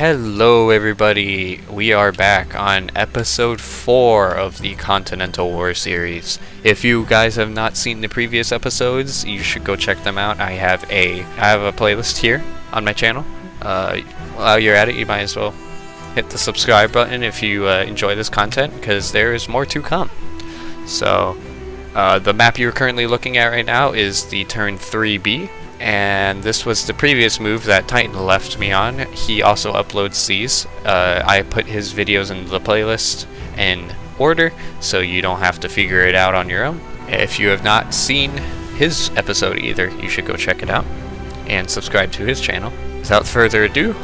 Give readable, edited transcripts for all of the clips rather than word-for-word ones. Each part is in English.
Hello everybody, we are back on episode 4 of the Continental War series. If you guys have not seen the previous episodes, you should go check them out. I have a playlist here on my channel. While you're at it, you might as well hit the subscribe button if you enjoy this content, because there is more to come. So, the map you're currently looking at right now is the turn 3B. And this was the previous move that Titan left me on. He also uploads these. I put his videos into the playlist in order, so you don't have to figure it out on your own. If you have not seen his episode either, you should go check it out and subscribe to his channel. Without further ado,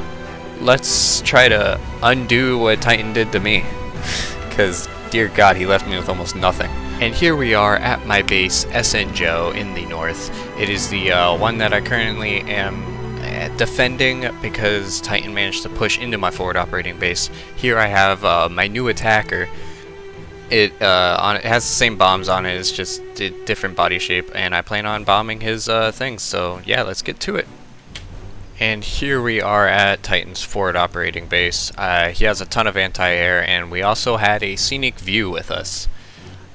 let's try to undo what Titan did to me. Because, dear God, he left me with almost nothing. And here we are at my base, SN Joe, in the north. It is the one that I currently am defending because Titan managed to push into my forward operating base. Here I have my new attacker. It has the same bombs on it, it's just a different body shape, and I plan on bombing his things. So yeah, let's get to it. And here we are at Titan's forward operating base. He has a ton of anti-air, and we also had a scenic view with us.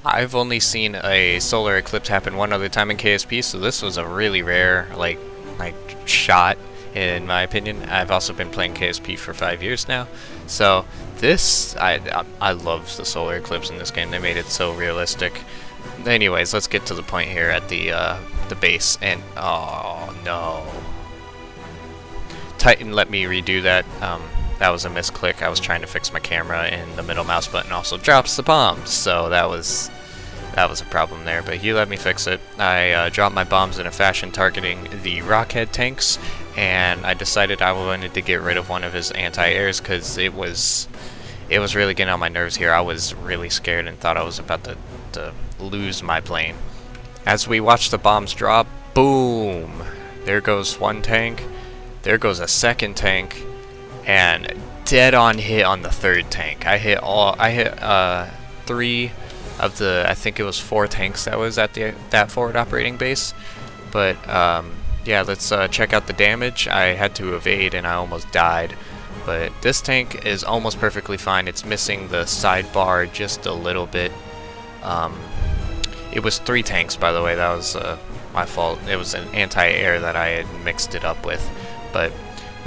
I've only seen a solar eclipse happen one other time in KSP, so this was a really rare like shot in my opinion. I've also been playing KSP for 5 years now, so this I love the solar eclipse in this game. They made it so realistic. Anyways, let's get to the point here at the base. And oh no, Titan let me redo that. That was a misclick. I was trying to fix my camera, and the middle mouse button also drops the bombs, so that was a problem there, but he let me fix it. I dropped my bombs in a fashion targeting the Rockhead tanks, and I decided I wanted to get rid of one of his anti-airs because it was really getting on my nerves here. I was really scared and thought I was about to lose my plane. As we watched the bombs drop, boom! There goes one tank, there goes a second tank, and dead on hit on the third tank. I hit three of the, I think it was 4 tanks that was at that forward operating base. But yeah, let's check out the damage. I had to evade and I almost died, but this tank is almost perfectly fine. It's missing the sidebar just a little bit. It was 3 tanks, by the way. That was my fault. It was an anti-air that I had mixed it up with, but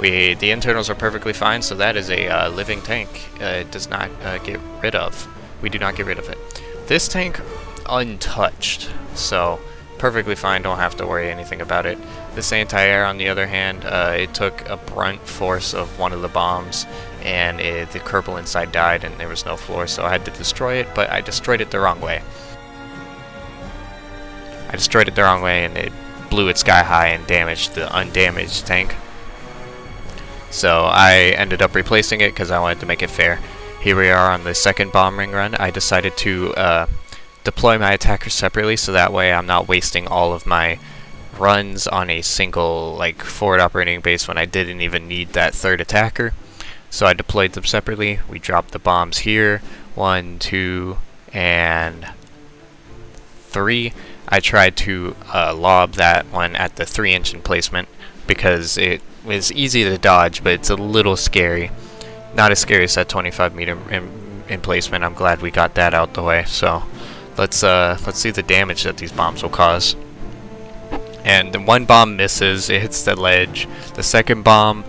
the internals are perfectly fine, so that is a living tank. It does not get rid of. We do not get rid of it. This tank, untouched, so perfectly fine, don't have to worry anything about it. This anti-air, on the other hand, it took a brunt force of one of the bombs, and the Kerbal inside died, and there was no floor, so I had to destroy it, but I destroyed it the wrong way. I destroyed it the wrong way, and it blew it sky high and damaged the undamaged tank. So I ended up replacing it because I wanted to make it fair. Here we are on the second bomb ring run. I decided to deploy my attackers separately, so that way I'm not wasting all of my runs on a single forward operating base when I didn't even need that third attacker. So I deployed them separately. We dropped the bombs here, 1, 2, and 3. I tried to lob that one at the 3-inch emplacement because it was easy to dodge, but it's a little scary. Not as scary as that 25-meter emplacement. I'm glad we got that out the way. So let's see the damage that these bombs will cause. And the one bomb misses, it hits the ledge. The second bomb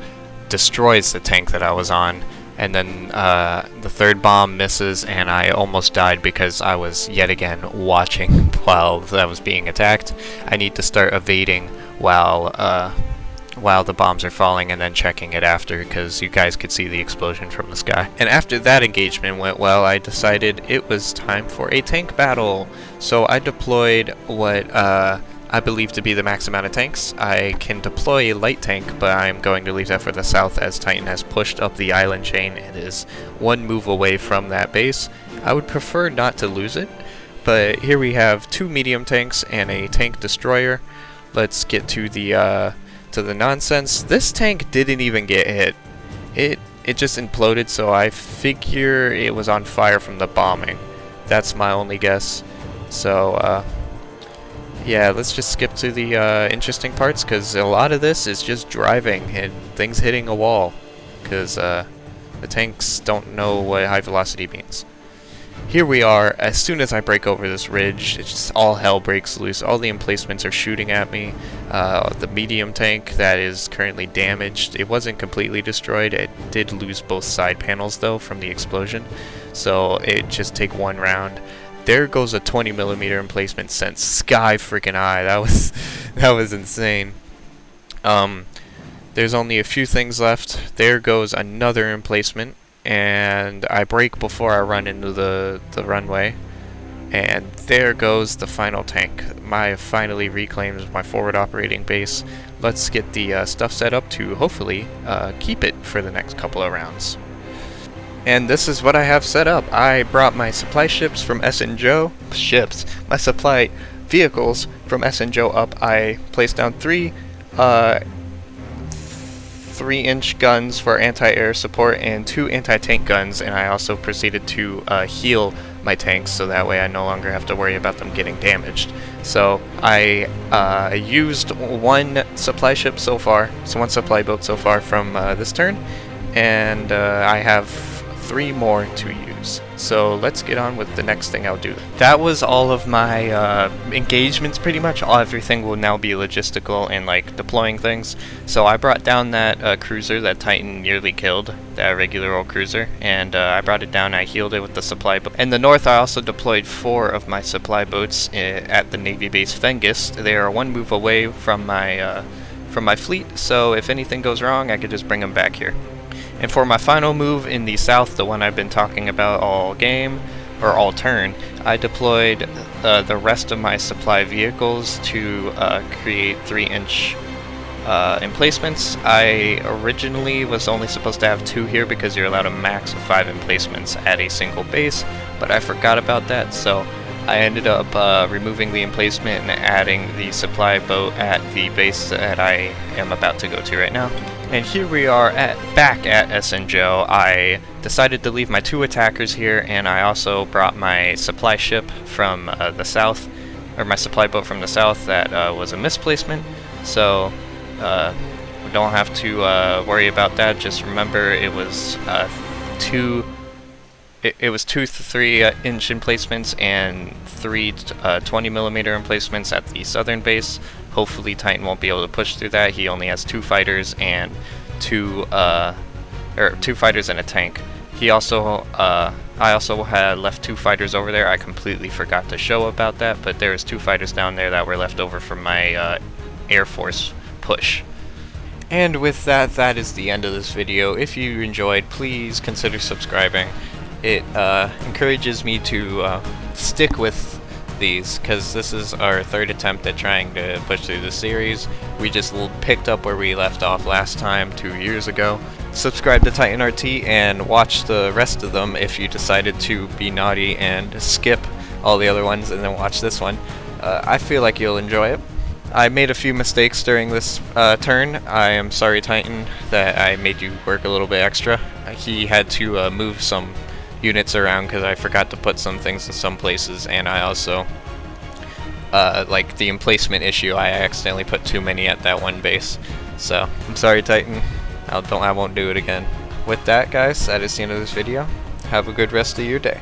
destroys the tank that I was on, and then the third bomb misses, and I almost died because I was yet again watching while that was being attacked. I need to start evading while the bombs are falling and then checking it after, because you guys could see the explosion from the sky. And after that engagement went well, I decided it was time for a tank battle. So I deployed what I believe to be the max amount of tanks. I can deploy a light tank, but I'm going to leave that for the south as Titan has pushed up the island chain. It is 1 move away from that base. I would prefer not to lose it, but here we have 2 medium tanks and a tank destroyer. Let's get to the nonsense. This tank didn't even get hit. It just imploded, so I figure it was on fire from the bombing. That's my only guess. So yeah, let's just skip to the interesting parts, because a lot of this is just driving and things hitting a wall. because the tanks don't know what high velocity means. Here we are. As soon as I break over this ridge, it's just all hell breaks loose. All the emplacements are shooting at me. The medium tank that is currently damaged, it wasn't completely destroyed. It did lose both side panels though from the explosion, so it just take one round. There goes a 20mm emplacement sent sky freaking high. That was insane. There's only a few things left. There goes another emplacement, and I brake before I run into the runway, and there goes the final tank. I finally reclaimed my forward operating base. Let's get the stuff set up to hopefully keep it for the next couple of rounds. And this is what I have set up. I brought my supply ships from S&Joe, my supply vehicles from S&Joe up. I placed down three 3-inch guns for anti-air support and 2 anti-tank guns, and I also proceeded to heal my tanks so that way I no longer have to worry about them getting damaged. So I used one supply ship so far, so one supply boat so far from this turn, and I have 3 more to use. So let's get on with the next thing I'll do. That was all of my engagements pretty much. Everything will now be logistical and like deploying things. So I brought down that cruiser that Titan nearly killed, that regular old cruiser, and I brought it down. I healed it with the supply boat. In the north I also deployed 4 of my supply boats at the Navy base Fengist. They are 1 move away from my fleet, so if anything goes wrong I could just bring them back here. And for my final move in the south, the one I've been talking about all game, or all turn, I deployed the rest of my supply vehicles to create 3-inch emplacements. I originally was only supposed to have 2 here because you're allowed a max of 5 emplacements at a single base, but I forgot about that, so I ended up removing the emplacement and adding the supply boat at the base that I am about to go to right now. And here we are back at S&Joe. I decided to leave my 2 attackers here, and I also brought my supply ship from the south, or my supply boat from the south that was a misplacement. So we don't have to worry about that. Just remember it was 2 3-inch emplacements and 3 20mm emplacements at the southern base. Hopefully Titan won't be able to push through that. He only has 2 fighters and 2 fighters and a tank. He also I also had left 2 fighters over there. I completely forgot to show about that, but there was 2 fighters down there that were left over from my Air Force push. And with that, that is the end of this video. If you enjoyed, please consider subscribing. It encourages me to stick with these, because this is our 3rd attempt at trying to push through the series. We just picked up where we left off last time 2 years ago. Subscribe to Titan RT and watch the rest of them if you decided to be naughty and skip all the other ones and then watch this one. I feel like you'll enjoy it. I made a few mistakes during this turn. I am sorry, Titan, that I made you work a little bit extra. He had to move some units around because I forgot to put some things in some places, and I also like the emplacement issue, I accidentally put too many at that one base. So I'm sorry, Titan. I won't do it again. With that, guys, that is the end of this video. Have a good rest of your day.